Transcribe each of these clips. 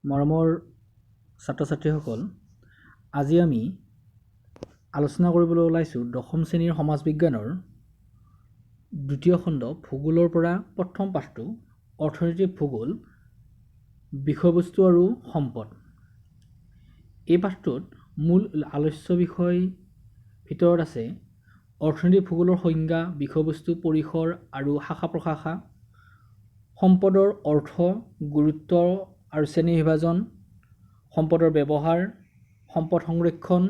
মৰমৰ ছাত্ৰ ছাত্ৰীসকল, আজি আমি আলোচনা কৰিবলৈ ওলাইছোঁ দশম শ্ৰেণীৰ সমাজ বিজ্ঞানৰ দ্বিতীয় খণ্ড ভূগোলৰ পৰা প্ৰথম পাঠটো অৰ্থনৈতিক ভূগোল বিষয়বস্তু আৰু সম্পদ। এই পাঠটোত মূল আলোচ্য বিষয় ভিতৰত আছে অৰ্থনৈতিক ভূগোলৰ সংজ্ঞা, বিষয়বস্তু, পৰিসৰ আৰু শাখা প্ৰশাখা, সম্পদৰ অৰ্থ, গুৰুত্ব আৰু শ্ৰেণী বিভাজন, সম্পদৰ ব্যৱহাৰ, সম্পদ সংৰক্ষণ,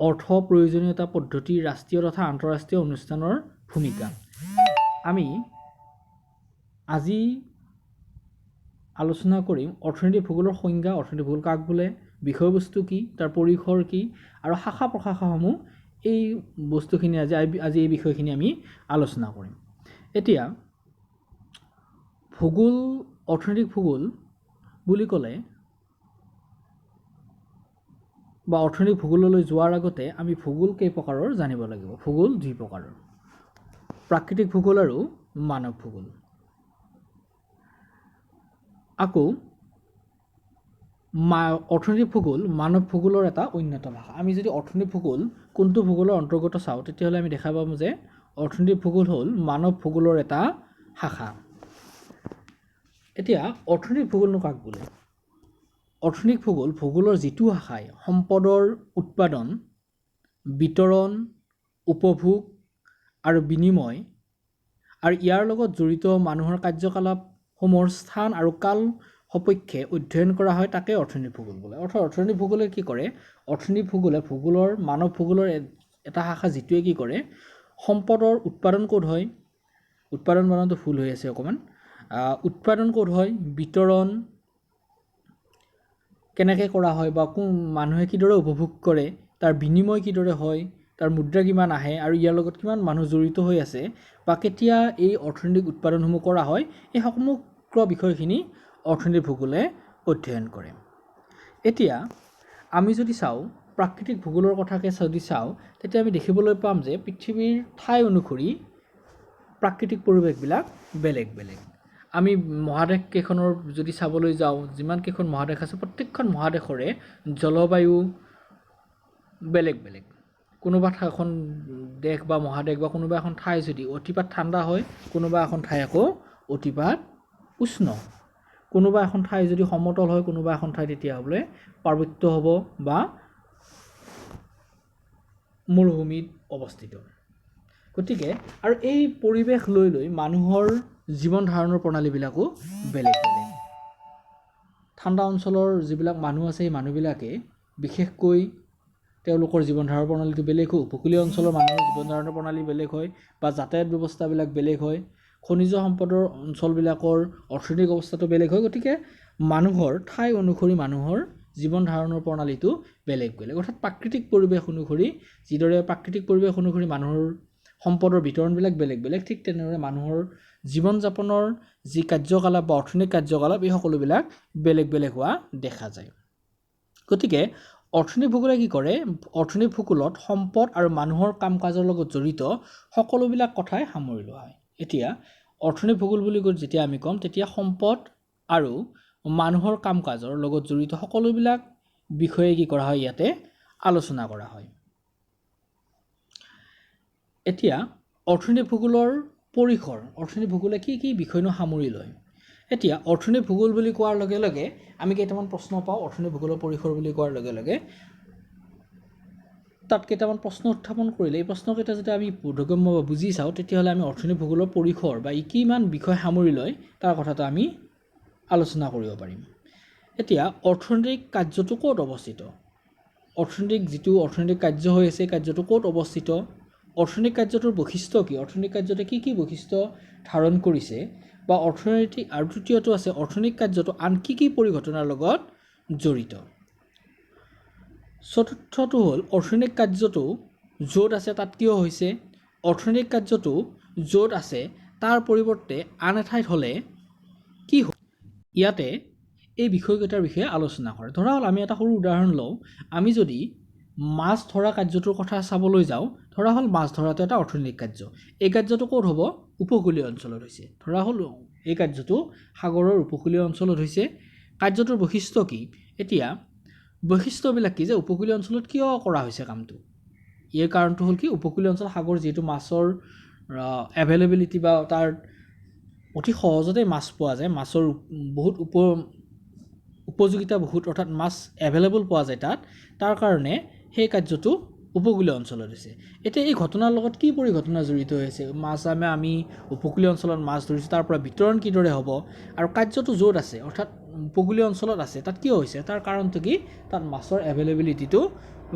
অৰ্থ প্ৰয়োজনীয়তা পদ্ধতি, ৰাষ্ট্ৰীয় তথা আন্তঃৰাষ্ট্ৰীয় অনুষ্ঠানৰ ভূমিকা। আমি আজি আলোচনা কৰিম অৰ্থনৈতিক ভূগোলৰ সংজ্ঞা, অৰ্থনৈতিক ভূগোল কাক বোলে, বিষয়বস্তু কি, তাৰ পৰিসৰ কি আৰু শাখা প্ৰশাখাসমূহ। এই বস্তুখিনি আজি এই বিষয়খিনি আমি আলোচনা কৰিম। এতিয়া ভূগোল, অৰ্থনৈতিক ভূগোল বুলি ক'লে বা অৰ্থনৈতিক ভূগোললৈ যোৱাৰ আগতে আমি ভূগোল কেই প্ৰকাৰৰ জানিব লাগিব। ভূগোল দুই প্ৰকাৰৰ, প্ৰাকৃতিক ভূগোল আৰু মানৱ ভূগোল। আকৌ অৰ্থনৈতিক ভূগোল মানৱ ভূগোলৰ এটা অন্যতম শাখা। আমি যদি অৰ্থনৈতিক ভূগোল কোনটো ভূগোলৰ অন্তৰ্গত চাওঁ, তেতিয়াহ'লে আমি দেখা পাম যে অৰ্থনৈতিক ভূগোল হ'ল মানৱ ভূগোলৰ এটা শাখা। এতিয়া অৰ্থনৈতিক ভূগোলনো কাক বোলে? অৰ্থনৈতিক ভূগোল ভূগোলৰ যিটো শাখাই সম্পদৰ উৎপাদন, বিতৰণ, উপভোগ আৰু বিনিময় আৰু ইয়াৰ লগত জড়িত মানুহৰ কাৰ্যকলাপসমূহৰ স্থান আৰু কাল সপক্ষে অধ্যয়ন কৰা হয়, তাকে অৰ্থনৈতিক ভূগোল বোলে। অৰ্থাৎ অৰ্থনৈতিক ভূগোলে কি কৰে? অৰ্থনৈতিক ভূগোলে ভূগোলৰ মানৱ ভূগোলৰ এটা শাখা যিটোৱে কি কৰে, সম্পদৰ উৎপাদন ক'ত হয়, উৎপাদন বানানটো ভুল হৈ আছে অকণমান, উৎপাদন ক'ত হয়, বিতৰণ কেনেকৈ কৰা হয় বা কোন মানুহে কিদৰে উপভোগ কৰে, তাৰ বিনিময় কিদৰে হয়, তাৰ মুদ্ৰা কিমান আহে আৰু ইয়াৰ লগত কিমান মানুহ জড়িত হৈ আছে বা কেতিয়া এই অৰ্থনৈতিক উৎপাদনসমূহ কৰা হয়, এই সমগ্ৰ বিষয়খিনি অৰ্থনৈতিক ভূগোলে অধ্যয়ন কৰে। এতিয়া আমি যদি চাওঁ প্ৰাকৃতিক ভূগোলৰ কথাকে যদি চাওঁ, তেতিয়া আমি দেখিবলৈ পাম যে পৃথিৱীৰ ঠাই অনুসৰি প্ৰাকৃতিক পৰিৱেশবিলাক বেলেগ বেলেগ। আমি মহাদেশ কেইখনৰ যদি চাবলৈ যাওঁ, যিমান কেইখন মহাদেশ আছে প্ৰত্যেকখন মহাদেশৰে জলবায়ু বেলেগ বেলেগ। কোনোবা এখন দেশ বা মহাদেশ বা কোনোবা এখন ঠাই যদি অতিপাত ঠাণ্ডা হয়, কোনোবা এখন ঠাই আকৌ অতিপাত উষ্ণ। কোনোবা এখন ঠাই যদি সমতল হয়, কোনোবা এখন ঠাই তেতিয়াহ'লে পাৰ্বত্য হ'ব বা মৰুভূমিত অৱস্থিত। গতিকে আৰু এই পৰিৱেশ লৈ লৈ মানুহৰ জীৱন ধাৰণৰ প্ৰণালীবিলাকো বেলেগ বেলেগ। ঠাণ্ডা অঞ্চলৰ যিবিলাক মানুহ আছে, সেই মানুহবিলাকে বিশেষকৈ তেওঁলোকৰ জীৱন ধাৰণৰ প্ৰণালীটো বেলেগ হয়। উপকূলীয় অঞ্চলৰ মানুহৰ জীৱন ধাৰণৰ প্ৰণালী বেলেগ হয় বা যাতায়াত ব্যৱস্থাবিলাক বেলেগ হয়। খনিজ সম্পদৰ অঞ্চলবিলাকৰ অৰ্থনৈতিক অৱস্থাটো বেলেগ হয়। গতিকে মানুহৰ ঠাই অনুসৰি মানুহৰ জীৱন ধাৰণৰ প্ৰণালীটো বেলেগ বেলেগ। অৰ্থাৎ প্ৰাকৃতিক পৰিৱেশ অনুসৰি, যিদৰে প্ৰাকৃতিক পৰিৱেশ অনুসৰি মানুহৰ সম্পদৰ বিতৰণবিলাক বেলেগ বেলেগ, ঠিক তেনেদৰে মানুহৰ জীৱন যাপনৰ যি কাৰ্যকলাপ বা অৰ্থনৈতিক কাৰ্যকলাপ, এই সকলোবিলাক বেলেগ বেলেগ হোৱা দেখা যায়। গতিকে অৰ্থনৈতিক ভূগোলে কি কৰে? অৰ্থনৈতিক ভূগোলত সম্পদ আৰু মানুহৰ কাম কাজৰ লগত জড়িত সকলোবিলাক কথাই সামৰি লোৱা হয়। এতিয়া অৰ্থনৈতিক ভূগোল বুলি যেতিয়া আমি ক'ম, তেতিয়া সম্পদ আৰু মানুহৰ কাম কাজৰ লগত জড়িত সকলোবিলাক বিষয়ে কি কৰা হয়, ইয়াতে আলোচনা কৰা হয়। এতিয়া অৰ্থনৈতিক ভূগোলৰ পৰিসৰ, অৰ্থনৈতিক ভূগোলে কি কি বিষয়নো সামৰি লয়? এতিয়া অৰ্থনৈতিক ভূগোল বুলি কোৱাৰ লগে লগে আমি কেইটামান প্ৰশ্ন পাওঁ। অৰ্থনৈতিক ভূগোলৰ পৰিসৰ বুলি কোৱাৰ লগে লগে তাত কেইটামান প্ৰশ্ন উত্থাপন কৰিলে, এই প্ৰশ্নকেইটা যদি আমি বোধগম্য বা বুজি চাওঁ, তেতিয়াহ'লে আমি অৰ্থনৈতিক ভূগোলৰ পৰিসৰ বা ই কিমান বিষয় সামৰি লয় তাৰ কথাটো আমি আলোচনা কৰিব পাৰিম। এতিয়া অৰ্থনৈতিক কাৰ্যটো ক'ত অৱস্থিত? অৰ্থনৈতিক কাৰ্য হৈ আছে, কাৰ্যটো ক'ত অৱস্থিত? অৰ্থনৈতিক কাৰ্যটোৰ বৈশিষ্ট্য কি? অৰ্থনৈতিক কাৰ্যটোৱে কি বৈশিষ্ট্য ধাৰণ কৰিছে বা অৰ্থনৈতিক, আৰু তৃতীয়টো আছে অৰ্থনৈতিক কাৰ্যটো আন কি পৰিঘটনাৰ লগত জড়িত। চতুৰ্থটো হ'ল অৰ্থনৈতিক কাৰ্যটো য'ত আছে তাত কিয় হৈছে? অৰ্থনৈতিক কাৰ্যটো য'ত আছে তাৰ পৰিৱৰ্তে আন এঠাইত হ'লে কি হয়? ইয়াতে এই বিষয়কেইটাৰ বিষয়ে আলোচনা কৰে। ধৰা হ'ল আমি এটা সৰু উদাহৰণ লওঁ। আমি যদি মাছ ধৰা কাৰ্যটোৰ কথা চাবলৈ যাওঁ, ধৰা হ'ল মাছ ধৰাটো এটা অৰ্থনৈতিক কাৰ্য। এই কাৰ্যটো ক'ত হ'ব? উপকূলীয় অঞ্চলত হৈছে। ধৰা হ'ল এই কাৰ্যটো সাগৰৰ উপকূলীয় অঞ্চলত হৈছে। কাৰ্যটোৰ বৈশিষ্ট্য কি? এতিয়া বৈশিষ্ট্যবিলাক কি যে উপকূলীয় অঞ্চলত কিয় কৰা হৈছে কামটো? ইয়াৰ কাৰণটো হ'ল কি, উপকূলীয় অঞ্চল সাগৰ যিহেতু মাছৰ এভেইলেবিলিটি বা তাৰ অতি সহজতে মাছ পোৱা যায়, মাছৰ বহুত উপযোগিতা বহুত, অৰ্থাৎ মাছ এভেইলেবল পোৱা যায় তাৰ কাৰণে সেই কাৰ্যটো উপকূলীয় অঞ্চলত হৈছে। এতিয়া এই ঘটনাৰ লগত কি পৰিঘটনা জড়িত হৈ আছে? আমি উপকূলীয় অঞ্চলত মাছ ধৰিছোঁ, তাৰ পৰা বিতৰণ কিদৰে হ'ব, আৰু কাৰ্যটো য'ত আছে অৰ্থাৎ উপকূলীয় অঞ্চলত আছে তাত কিয় হৈছে? তাৰ কাৰণটো কি, তাত মাছৰ এভেইলেবিলিটিটো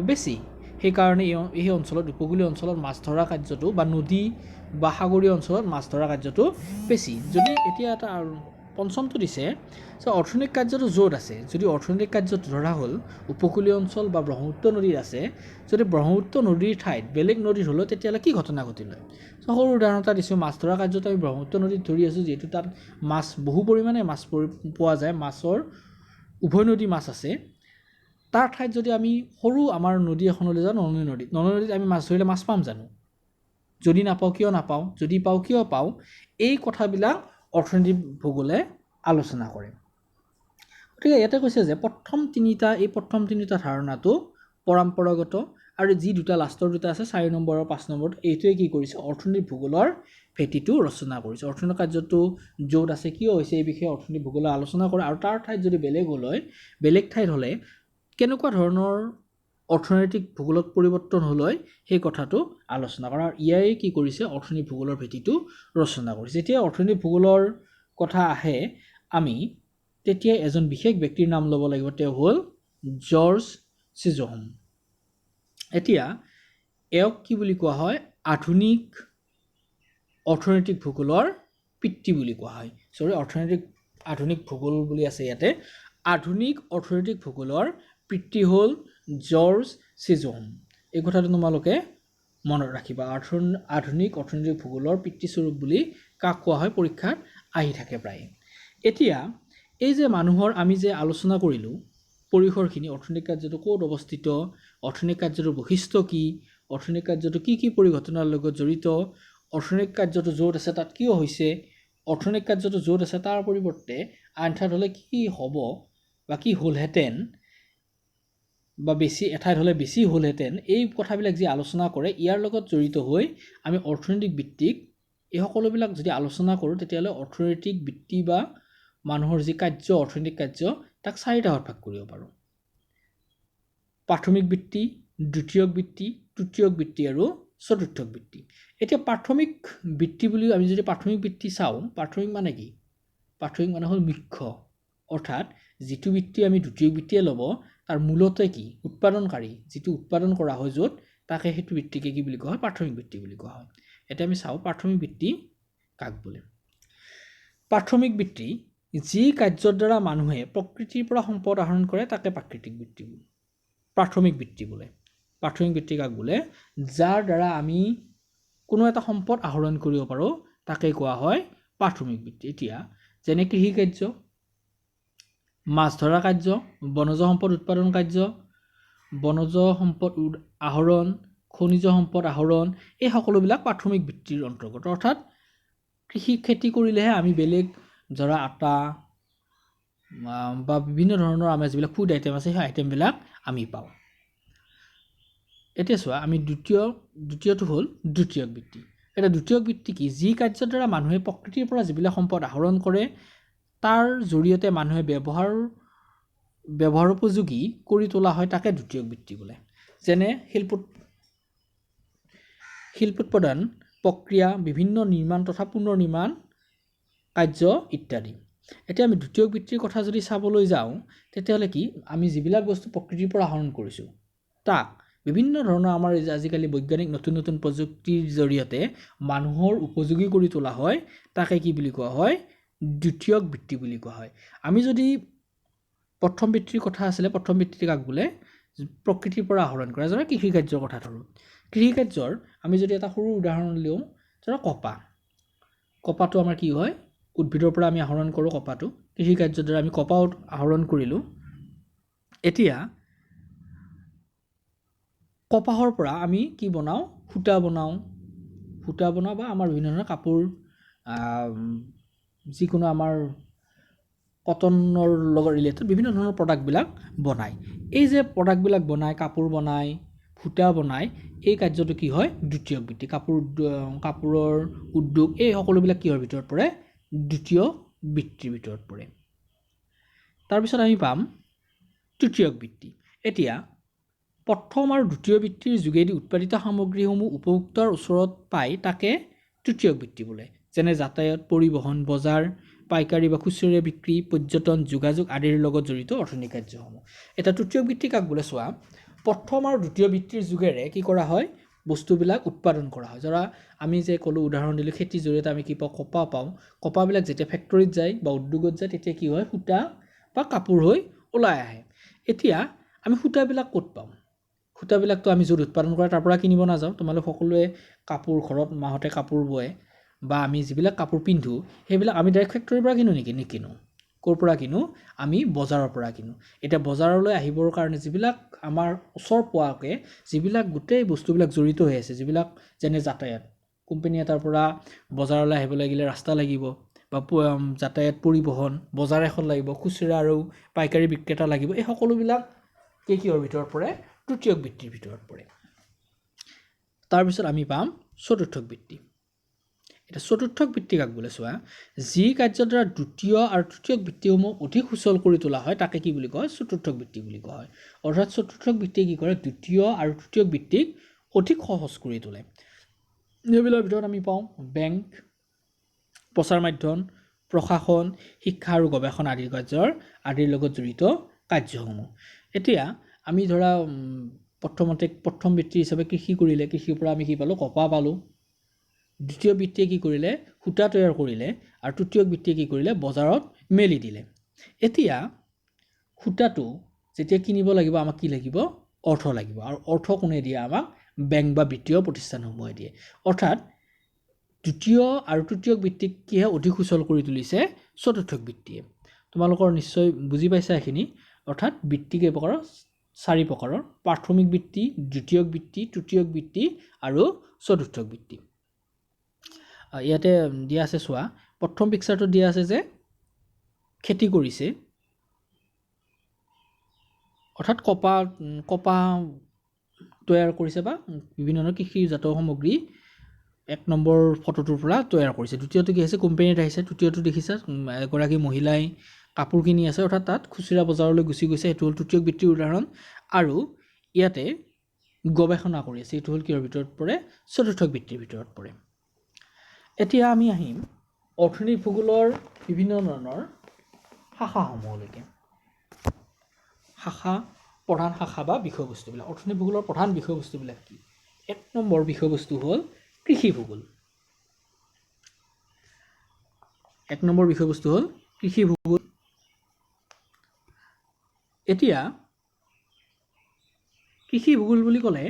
বেছি। সেইকাৰণে এই অঞ্চলত উপকূলীয় অঞ্চলত মাছ ধৰা কাৰ্যটো বা নদী বা সাগৰীয় অঞ্চলত মাছ ধৰা কাৰ্যটো বেছি। যদি এতিয়া এটা পঞ্চমটো দিছে যে অৰ্থনৈতিক কাৰ্যটো য'ত আছে, যদি অৰ্থনৈতিক কাৰ্যটো ধৰা হ'ল উপকূলীয় অঞ্চল বা ব্ৰহ্মপুত্ৰ নদীত আছে, যদি ব্ৰহ্মপুত্ৰ নদীৰ ঠাইত বেলেগ নদীত হ'লেও তেতিয়াহ'লে কি ঘটনা ঘটিলে? সৰু উদাহৰণ এটা দিছোঁ, মাছ ধৰা কাৰ্যটো আমি ব্ৰহ্মপুত্ৰ নদীত ধৰি আছোঁ, যিহেতু তাত মাছ বহু পৰিমাণে মাছ পোৱা যায়, মাছৰ উভয় নদী মাছ আছে। তাৰ ঠাইত যদি আমি সৰু আমাৰ নদী এখনলৈ যাওঁ, নলনী নদীত আমি মাছ ধৰিলে মাছ পাম জানো? যদি নাপাওঁ কিয় নাপাওঁ, যদি পাওঁ কিয় পাওঁ, এই কথাবিলাক অৰ্থনীতি ভূগোলে আলোচনা কৰে। গতিকে ইয়াতে কৈছে যে প্ৰথম তিনিটা ধাৰণাটো পৰম্পৰাগত, আৰু যি দুটা লাষ্টৰ দুটা আছে 4 নম্বৰ আৰু 5 নম্বৰ, এইটোৱে কি কৰিছে, অৰ্থনীতি ভূগোলৰ ভেটিটো ৰচনা কৰিছে। অৰ্থনৈতিক কাৰ্যটো য'ত আছে কিয় হৈছে এই বিষয়ে অৰ্থনীতি ভূগোলে আলোচনা কৰে, আৰু তাৰ ঠাইত যদি বেলেগ ঠাইত হ'লে কেনেকুৱা ধৰণৰ অৰ্থনৈতিক ভূগোলত পৰিৱৰ্তন হ'লে সেই কথাটো আলোচনা কৰা, আৰু ইয়াই কি কৰিছে, অৰ্থনীতি ভূগোলৰ ভেটিটো ৰচনা কৰিছে। যেতিয়া অৰ্থনীতি ভূগোলৰ কথা আহে আমি তেতিয়া এজন বিশেষ ব্যক্তিৰ নাম ল'ব লাগিব, তেওঁ হ'ল জৰ্জ চিজহোম। এতিয়া এওঁক কি বুলি কোৱা হয়, আধুনিক অৰ্থনৈতিক ভূগোলৰ পিতৃ বুলি কোৱা হয়। আধুনিক ভূগোল বুলি আছে ইয়াতে, আধুনিক অৰ্থনৈতিক ভূগোলৰ পিতৃ হ'ল জৰ্জ চিজহোম। এই কথাটো তোমালোকে মনত ৰাখিবা, আধুনিক অৰ্থনৈতিক ভূগোলৰ পিতৃস্বৰূপ বুলি কাক কোৱা হয়, পৰীক্ষাত আহি থাকে প্ৰায়। এতিয়া এই যে মানুহৰ আমি যে আলোচনা কৰিলোঁ পৰিসৰখিনি, অৰ্থনৈতিক কাৰ্যটো ক'ত অৱস্থিত, অৰ্থনৈতিক কাৰ্যটোৰ বৈশিষ্ট্য কি, অৰ্থনৈতিক কাৰ্যটো কি পৰিঘটনাৰ লগত জড়িত, অৰ্থনৈতিক কাৰ্যটো য'ত আছে তাত কিয় হৈছে, অৰ্থনৈতিক কাৰ্যটো য'ত আছে তাৰ পৰিৱৰ্তে আন ঠাইত হ'লে কি হ'ব বা কি হ'লহেঁতেন, বা এঠাইত হ'লে বেছি হ'লহেঁতেন, এই কথাবিলাক যি আলোচনা কৰে ইয়াৰ লগত জড়িত হৈ আমি অৰ্থনৈতিক ভিত্তিক এই সকলোবিলাক যদি আলোচনা কৰোঁ তেতিয়াহ'লে অৰ্থনৈতিক ভিত্তি বা মানুহৰ যি কাৰ্য, অৰ্থনৈতিক কাৰ্য, তাক 4টা ভাগত ভাগ কৰিব পাৰোঁ। প্ৰাথমিক বৃত্তি, দ্বিতীয়ক বৃত্তি, তৃতীয়ক বৃত্তি আৰু চতুৰ্থক বৃত্তি। এতিয়া প্ৰাথমিক বৃত্তি বুলি আমি যদি প্ৰাথমিক বৃত্তি চাওঁ, প্ৰাথমিক মানে কি, প্ৰাথমিক মানে হ'ল মুখ্য, অৰ্থাৎ যিটো বৃত্তি আমি দ্বিতীয়ক বৃত্তিয়ে ল'ব তাৰ মূলতে কি, উৎপাদনকাৰী, যিটো উৎপাদন কৰা হয় য'ত, তাকে সেইটো বৃত্তিকে কি বুলি কোৱা হয়, প্ৰাথমিক বৃত্তি বুলি কোৱা হয়। এতিয়া আমি চাওঁ প্ৰাথমিক বৃত্তি কাক বোলে। প্ৰাথমিক বৃত্তি যি কাৰ্যৰ দ্বাৰা মানুহে প্ৰকৃতিৰ পৰা সম্পদ আহৰণ কৰে তাকে প্ৰাকৃতিক বৃত্তি বোলে, প্ৰাথমিক বৃত্তি বোলে। প্ৰাথমিক বৃত্তি কাক বোলে, যাৰ দ্বাৰা আমি কোনো এটা সম্পদ আহৰণ কৰিব পাৰোঁ তাকে কোৱা হয় প্ৰাথমিক বৃত্তি। এতিয়া যেনে কৃষি কাৰ্য, মাছ ধৰা কাৰ্য, বনজ সম্পদ উৎপাদন কাৰ্য, বনজ সম্পদ আহৰণ, খনিজ সম্পদ আহৰণ, এই সকলোবিলাক প্ৰাথমিক বৃত্তিৰ অন্তৰ্গত। অৰ্থাৎ খেতি কৰিলেহে আমি বেলেগ ধৰা আটা বা বিভিন্ন ধৰণৰ আমাৰ যিবিলাক ফুড আইটেম আছে সেই আইটেমবিলাক আমি পাওঁ। এতিয়া চোৱা, আমি দ্বিতীয়টো হ'ল দ্বিতীয়ক বৃত্তি। এতিয়া দ্বিতীয়ক বৃত্তি কি, যি কাৰ্যৰ দ্বাৰা মানুহে প্ৰকৃতিৰ পৰা যিবিলাক সম্পদ আহৰণ কৰে তাৰ জৰিয়তে মানুহে ব্যৱহাৰ উপযোগী কৰি তোলা হয় তাকে দ্বিতীয়ক বৃত্তি বোলে। যেনে শিল্পোৎপাদন প্ৰক্ৰিয়া, বিভিন্ন নিৰ্মাণ তথা পুনৰ নিৰ্মাণ কাৰ্য ইত্যাদি। এতিয়া আমি দ্বিতীয়ক বৃত্তিৰ কথা যদি চাবলৈ যাওঁ তেতিয়াহ'লে কি, আমি যিবিলাক বস্তু প্ৰকৃতিৰ পৰা আহৰণ কৰিছোঁ তাক বিভিন্ন ধৰণৰ আমাৰ আজিকালি বৈজ্ঞানিক নতুন প্ৰযুক্তিৰ জৰিয়তে মানুহৰ উপযোগী কৰি তোলা হয় তাকে কি বুলি কোৱা হয়, দ্বিতীয়ক বৃত্তি বুলি কোৱা হয়। আমি যদি প্ৰথম বৃত্তিৰ কথা আছিলে, প্ৰথম বৃত্তি কাক বোলে, প্ৰকৃতিৰ পৰা আহৰণ কৰা, যেনে কৃষি কাৰ্যৰ কথা ধৰোঁ। কৃষি কাৰ্যৰ আমি যদি এটা সৰু উদাহৰণ লওঁ, ধৰক কপাহটো আমাৰ কি হয়, উদ্ভিদৰ পৰা আমি আহৰণ কৰোঁ কপাহটো, কৃষি কাৰ্যৰ দ্বাৰা আমি কপাহ আহৰণ কৰিলোঁ। এতিয়া কপাহৰ পৰা আমি কি বনাওঁ, সূতা বনাওঁ বা আমাৰ বিভিন্ন ধৰণৰ কাপোৰ যিকোনো আমাৰ কটনৰ লগত ৰিলেটেড বিভিন্ন ধৰণৰ প্ৰডাক্টবিলাক বনায়। এই যে প্ৰডাক্টবিলাক বনায়, কাপোৰ বনায়, সূতা বনায়, এই কাৰ্যটো কি হয়? দ্বিতীয়ক বৃত্তি। কাপোৰৰ উদ্যোগ এই সকলোবিলাক কিহৰ ভিতৰত পৰে? দ্বিতীয় বৃত্তিৰ ভিতৰত পৰে। তাৰপিছত আমি পাম তৃতীয়ক বৃত্তি। এতিয়া প্ৰথম আৰু দ্বিতীয় বৃত্তিৰ যোগেদি উৎপাদিত সামগ্ৰীসমূহ উপভোক্তাৰ ওচৰত পাই তাকে তৃতীয়ক বৃত্তি বোলে। যেনে যাতায়াত, পৰিবহণ, বজাৰ, পাইকাৰী বা খুচুৰা বিক্ৰী, পৰ্যটন, যোগাযোগ আদিৰ লগত জড়িত অৰ্থনৈতিক কাৰ্যসমূহ। এটা তৃতীয়ক বৃত্তি কাক বোলে চোৱা? প্ৰথম আৰু দ্বিতীয় বৃত্তিৰ যোগেৰে কি কৰা হয়? বস্তুবিলাক উৎপাদন কৰা হয়। ধৰা আমি যে ক'লোঁ, উদাহৰণ দিলোঁ, খেতিৰ জৰিয়তে আমি কি পাওঁ? কপাহ পাওঁ। কপাহবিলাক যেতিয়া ফেক্টৰীত যায় বা উদ্যোগত যায় তেতিয়া কি হয়? সূতা বা কাপোৰ হৈ ওলাই আহে। এতিয়া আমি সূতাবিলাক ক'ত পাম? সূতাবিলাকতো আমি য'ত উৎপাদন কৰে তাৰ পৰা কিনিব নাযাওঁ। তোমালোক সকলোৱে কাপোৰ ঘৰত মাহঁতে কাপোৰ বয় বা আমি যিবিলাক কাপোৰ পিন্ধোঁ সেইবিলাক আমি ডাইৰেক্ট ফেক্টৰীৰ পৰা কিনো নেকি? নিকিনো। ক'ৰ পৰা কিনো? আমি বজাৰৰ পৰা কিনো। এতিয়া বজাৰলৈ আহিবৰ কাৰণে যিবিলাক আমাৰ ওচৰ পোৱাকৈ যিবিলাক গোটেই বস্তুবিলাক জড়িত হৈ আছে, যিবিলাক যেনে যাতায়াত, কোম্পানী এটাৰ পৰা বজাৰলৈ আহিব লাগিলে ৰাস্তা লাগিব বা যাতায়াত, পৰিবহণ, বজাৰ এখন লাগিব, খুচুৰা আৰু পাইকাৰী বিক্ৰেতা লাগিব, এই সকলোবিলাক কিহৰ ভিতৰত পৰে? তৃতীয়ক বৃত্তিৰ ভিতৰত পৰে। তাৰপিছত আমি পাম চতুৰ্থক বৃত্তি। এতিয়া চতুৰ্থক বৃত্তি কাক বোলে চোৱা? যি কাৰ্যৰ দ্বাৰা দ্বিতীয় আৰু তৃতীয়ক বৃত্তিসমূহ অধিক সুচল কৰি তোলা হয় তাকে কি বুলি কয়? চতুৰ্থক বৃত্তি বুলি কোৱা হয়। অৰ্থাৎ চতুৰ্থক বৃত্তিয়ে কি কৰে? দ্বিতীয় আৰু তৃতীয়ক বৃত্তিক অধিক সহজ কৰি তোলে। এইবিলাকৰ ভিতৰত আমি পাওঁ বেংক, প্ৰচাৰ মাধ্যম, প্ৰশাসন, শিক্ষা আৰু গৱেষণা আদিৰ লগত জড়িত কাৰ্যসমূহ। এতিয়া আমি ধৰা প্ৰথম বৃত্তি হিচাপে কৃষি কৰিলে, কৃষিৰ পৰা আমি কি পালোঁ? কপাহ পালোঁ। দ্বিতীয় বৃত্তিয়ে কি কৰিলে? সূতা তৈয়াৰ কৰিলে। আৰু তৃতীয় বৃত্তিয়ে কি কৰিলে? বজাৰত মেলি দিলে। এতিয়া সূতাটো যেতিয়া কিনিব লাগিব আমাক কি লাগিব? অৰ্থ লাগিব। আৰু অৰ্থ কোনে দিয়ে? আমাক বেংক বা বিত্তীয় প্ৰতিষ্ঠানসমূহে দিয়ে। অৰ্থাৎ দ্বিতীয় আৰু তৃতীয়ক বৃত্তিক কিহে অধিক সুচল কৰি তুলিছে? চতুৰ্থক বৃত্তিয়ে। তোমালোকৰ নিশ্চয় বুজি পাইছা এইখিনি। অৰ্থাৎ বৃত্তি কেই প্ৰকাৰৰ? 4 প্ৰকাৰৰ। প্ৰাথমিক বৃত্তি, দ্বিতীয়ক বৃত্তি, তৃতীয়ক বৃত্তি আৰু চতুৰ্থক বৃত্তি। ইয়াতে দিয়া আছে চোৱা, প্ৰথম পিকচাৰটো দিয়া আছে যে খেতি কৰিছে, অৰ্থাৎ কপাহ তৈয়াৰ কৰিছে বা বিভিন্ন ধৰণৰ কৃষিজাত সামগ্ৰী 1 নম্বৰ ফটোটোৰ পৰা তৈয়াৰ কৰিছে। দ্বিতীয়টো কি হৈছে? কোম্পানীত আহিছে। তৃতীয়টো দেখিছা এগৰাকী মহিলাই কাপোৰ কিনি আছে, অৰ্থাৎ তাত খুচুৰা বজাৰলৈ গুচি গৈছে, সেইটো হ'ল তৃতীয়ক বৃত্তিৰ উদাহৰণ। আৰু ইয়াতে গৱেষণা কৰি আছে, এইটো হ'ল কিহৰ ভিতৰত পৰে? চতুৰ্থক বৃত্তিৰ ভিতৰত পৰে। এতিয়া আমি আহিম অৰ্থনীতি ভূগোলৰ বিভিন্ন ধৰণৰ শাখাসমূহলৈকে। প্ৰধান শাখা বা বিষয়বস্তুবিলাক। অৰ্থনীতি ভূগোলৰ প্ৰধান বিষয়বস্তুবিলাক কি? 1 নম্বৰ বিষয়বস্তু হ'ল কৃষি ভূগোল। 1 নম্বৰ বিষয়বস্তু হ'ল কৃষি ভূগোল। এতিয়া কৃষি ভূগোল বুলি ক'লে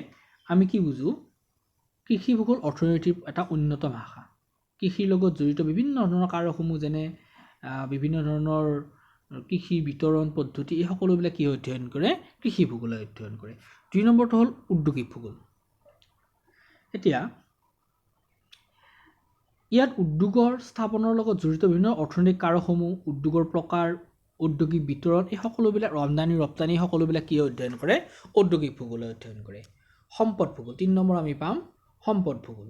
আমি কি বুজো? কৃষি ভূগোল অৰ্থনীতিৰ এটা অন্যতম শাখা। কৃষিৰ লগত জড়িত বিভিন্ন ধৰণৰ কাৰকসমূহ যেনে বিভিন্ন ধৰণৰ কৃষি বিতৰণ পদ্ধতি, এই সকলোবিলাক কি অধ্যয়ন কৰে? কৃষি ভূগোলে অধ্যয়ন কৰে। 2 নম্বৰটো হ'ল উদ্যোগিক ভূগোল। এতিয়া ইয়াত উদ্যোগৰ স্থাপনৰ লগত জড়িত বিভিন্ন অৰ্থনৈতিক কাৰকসমূহ, উদ্যোগৰ প্ৰকাৰ, ঔদ্যোগিক বিতৰণ, এই সকলোবিলাক আমদানি ৰপ্তানি সকলোবিলাক কি অধ্যয়ন কৰে? ঔদ্যোগিক ভূগোলে অধ্যয়ন কৰে। সম্পদ ভূগোল। 3 নম্বৰ আমি পাম সম্পদ ভূগোল।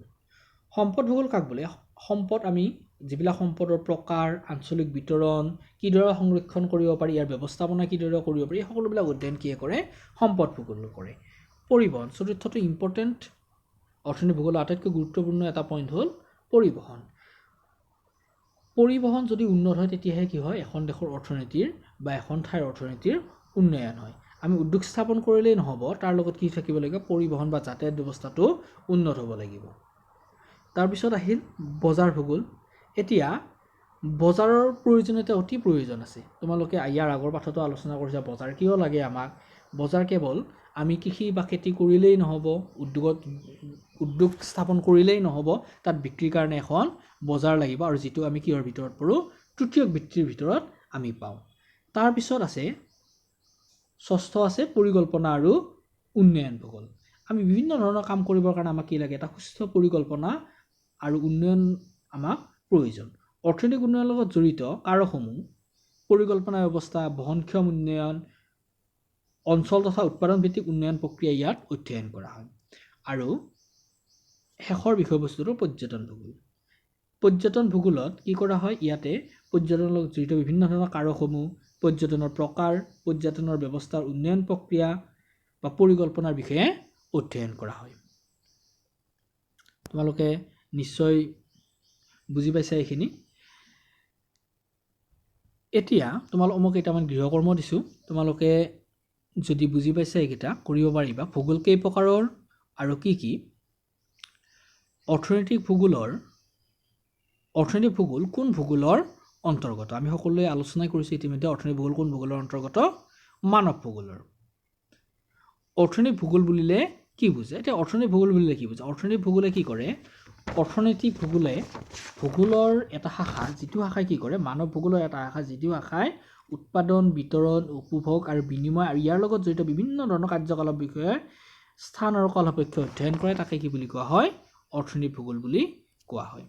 সম্পদ ভূগোল কাক বোলে? সম্পদ আমি যিবিলাক সম্পদৰ প্ৰকাৰ, আঞ্চলিক বিতৰণ, কিদৰে সংৰক্ষণ কৰিব পাৰি, ইয়াৰ ব্যৱস্থাপনা কিদৰে কৰিব পাৰি, এই সকলোবিলাক অধ্যয়ন কিয়ে কৰে? সম্পদ ভূগোলে কৰে। পৰিবহণ। চতুৰ্থটো ইম্পৰ্টেণ্ট অৰ্থনীতি ভূগোলৰ আটাইতকৈ গুৰুত্বপূৰ্ণ এটা পইণ্ট হ'ল পৰিবহণ। পৰিবহণ যদি উন্নত হয় তেতিয়াহে কি হয়? এখন দেশৰ অৰ্থনীতিৰ বা এখন ঠাইৰ অৰ্থনীতিৰ উন্নয়ন হয়। আমি উদ্যোগ স্থাপন কৰিলেই নহ'ব, তাৰ লগত কি থাকিব লাগিব? পৰিবহণ বা যাতায়াত ব্যৱস্থাটো উন্নত হ'ব লাগিব। তাৰপিছত আহিল বজাৰ ভূগোল। এতিয়া বজাৰৰ প্ৰয়োজনীয়তা অতি প্ৰয়োজন আছে। তোমালোকে ইয়াৰ আগৰ পাঠতো আলোচনা কৰিছা বজাৰ কিয় লাগে আমাক। বজাৰ কেৱল আমি কৃষি বা খেতি কৰিলেই নহ'ব, উদ্যোগ স্থাপন কৰিলেই নহ'ব, তাত বিক্ৰীৰ কাৰণে এখন বজাৰ লাগিব, আৰু যিটো আমি কিহৰ ভিতৰত পৰোঁ? তৃতীয়ক বৃত্তিৰ ভিতৰত আমি পাওঁ। তাৰপিছত আছে ষষ্ঠ আছে পৰিকল্পনা আৰু উন্নয়ন ভূগোল। আমি বিভিন্ন ধৰণৰ কাম কৰিবৰ কাৰণে আমাক কি লাগে? এটা সুস্থ পৰিকল্পনা আৰু উন্নয়ন আমাক প্ৰয়োজন। অৰ্থনৈতিক উন্নয়নৰ লগত জড়িত কাৰকসমূহ পৰিকল্পনা ব্যৱস্থা, বহনক্ষম উন্নয়ন, অঞ্চল তথা উৎপাদন ভিত্তিক উন্নয়ন প্ৰক্ৰিয়া ইয়াত অধ্যয়ন কৰা হয়। আৰু শেষৰ বিষয়বস্তুটো পৰ্যটন ভূগোল। পৰ্যটন ভূগোলত কি কৰা হয়, ইয়াতে পৰ্যটনৰ লগত জড়িত বিভিন্ন ধৰণৰ কাৰকসমূহ, পৰ্যটনৰ প্ৰকাৰ, পৰ্যটনৰ ব্যৱস্থাৰ উন্নয়ন প্ৰক্ৰিয়া বা পৰিকল্পনাৰ বিষয়ে অধ্যয়ন কৰা হয়। তোমালোকে নিশ্চয় বুজি পাইছা এইখিনি। এতিয়া তোমালোকক মই কেইটামান গৃহকৰ্ম দিছোঁ, তোমালোকে যদি বুজি পাইছা এইকেইটা কৰিব পাৰিবা। ভূগোল কেই প্ৰকাৰৰ আৰু কি কি? অৰ্থনৈতিক ভূগোল কোন ভূগোলৰ অন্তৰ্গত? আমি সকলোৱে আলোচনা কৰিছোঁ ইতিমধ্যে অৰ্থনৈতিক ভূগোল কোন ভূগোলৰ অন্তৰ্গত? মানৱ ভূগোলৰ। অৰ্থনৈতিক ভূগোল বুলিলে কি বুজে? এতিয়া অৰ্থনৈতিক ভূগোল বুলিলে কি বুজে? অৰ্থনৈতিক ভূগোলে কি কৰে? অৰ্থনৈতিক ভূগোলে ভূগোলৰ এটা শাখা, যিটো শাখাই কি কৰে, মানৱ ভূগোলৰ এটা শাখা যিটো শাখাই উৎপাদন, বিতৰণ, উপভোগ আৰু বিনিময় আৰু ইয়াৰ লগত জড়িত বিভিন্ন ধৰণৰ কাৰ্যকলাপ বিষয়ে স্থান আৰু কাল সাপেক্ষে অধ্যয়ন কৰে, তাকে কি বুলি কোৱা হয়? অৰ্থনৈতিক ভূগোল বুলি কোৱা হয়।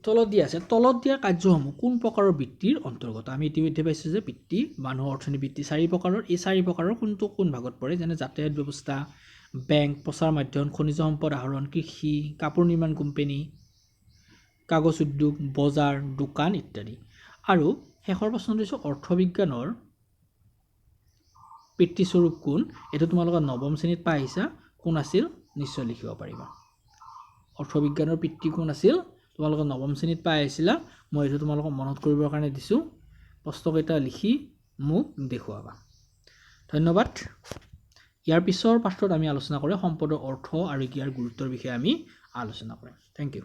তলত দিয়া আছে, তলত দিয়া কাৰ্যসমূহ কোন প্ৰকাৰৰ বৃত্তিৰ অন্তৰ্গত? আমি ইতিমধ্যে পাইছোঁ যে বৃত্তি, মানুহৰ অৰ্থনৈতিক বৃত্তি 4 প্ৰকাৰৰ। এই 4 প্ৰকাৰৰ কোন ভাগত পৰে? যেনে যাতায়াত ব্যৱস্থা, বেংক, প্ৰচাৰ মাধ্যম, খনিজ সম্পদ আহৰণ, কৃষি, কাপোৰ নিৰ্মাণ কোম্পানী, কাগজ উদ্যোগ, বজাৰ, দোকান ইত্যাদি। আৰু শেষৰ প্ৰশ্নটো দিছোঁ অৰ্থবিজ্ঞানৰ বৃত্তিস্বৰূপ কোন? এইটো তোমালোকে নৱম শ্ৰেণীত পাই আহিছা। কোন আছিল? নিশ্চয় লিখিব পাৰিবা। অৰ্থবিজ্ঞানৰ পিতৃ কোন আছিল? তোমালোকে নৱম শ্ৰেণীত পাই আহিছিলা। মই এইটো তোমালোকক মনত কৰিবৰ কাৰণে দিছোঁ। প্ৰশ্নকেইটা লিখি মোক দেখুৱাবা। ধন্যবাদ। ইয়াৰ পিছৰ পাঠটোত আমি আলোচনা কৰিম সম্পদৰ অৰ্থ আৰু ইয়াৰ গুৰুত্বৰ বিষয়ে আমি আলোচনা কৰিম। Thank U.